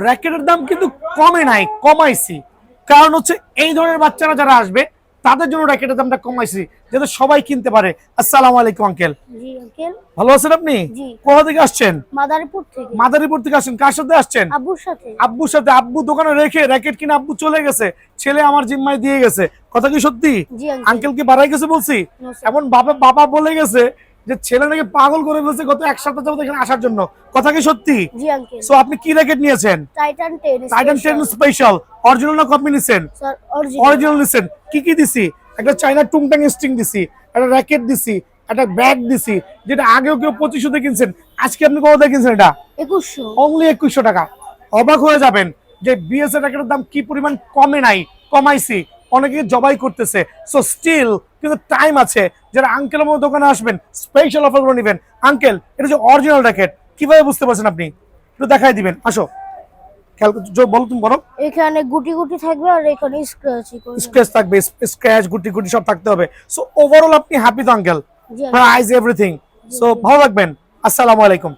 র্যাকেটের দাম কিন্তু কমে নাই, কমাইছি। কারণ হচ্ছে এই ধরনের বাচ্চারা যারা আসবে তাদের জন্য র্যাকেটের দামটা কমাইছি, যাতে সবাই কিনতে পারে। আসসালামু আলাইকুম আঙ্কেল। জি আঙ্কেল। ভালো আছেন আপনি? জি। কোথা থেকে আসছেন? মাদারীপুর থেকে। মাদারীপুর থেকে আসছেন, কার সাথে আসছেন? আব্বুর সাথে। আব্বুর সাথে। আব্বু দোকানে রেখে র্যাকেট কিনে আব্বু চলে গেছে, ছেলে আমার জিম্মায় দিয়ে গেছে। কথা কি সত্যি? জি আঙ্কেল কি বাড়াই গেছে বলছি? এমন বাবা বাবা বলে গেছে যে ছেলে নাকি পাগল করে ফেলছে গত এক সপ্তাহ যাবত এখানে আসার জন্য। কথা কি সত্যি? জি আঙ্কেল। সো আপনি কি র্যাকেট নিয়েছেন? টাইটান 10। Titan 10 special. অরিজিনাল না কপি নিছেন? Sir original. অরিজিনাল নিছেন। কি কি দিছি? একটা চাইনা টুংটাং স্ট্রিং দিছি, একটা র্যাকেট দিছি, একটা ব্যাগ দিছি, যেটা আগেও কেউ 2500 দিয়ে কিনছেন, আজকে আপনি কত দিয়ে কিনছেন? এটা 2100। অনলি 2100 টাকা। অবাক হয়ে যাবেন যে বিএস এর র্যাকেটের দাম কি পরিমাণ কমে নাই, কমাইছি। অনেকে জবাই করতেছে। সো স্টিল কিন্তু টাইম আছে, যারা আঙ্কেল আমার দোকানে আসবেন স্পেশাল অফার করে নেবেন। আঙ্কেল, এটা যে অরিজিনাল র্যাকেট, কিভাবে বুঝতে পারছেন আপনি? একটু দেখাই দিবেন, আসো। খেয়াল বলো, তুমি বলো। এখানে গুটি গুটি থাকবে আর এখানে স্ক্র্যাচ থাকবে, স্ক্র্যাচ গুটি গুটি সব থাকতে হবে। সো ওভারঅল আপনি হ্যাপি তো আঙ্কেল? জি প্রাইস এভরিথিং। সো ভালো থাকবেন। আসসালামু আলাইকুম।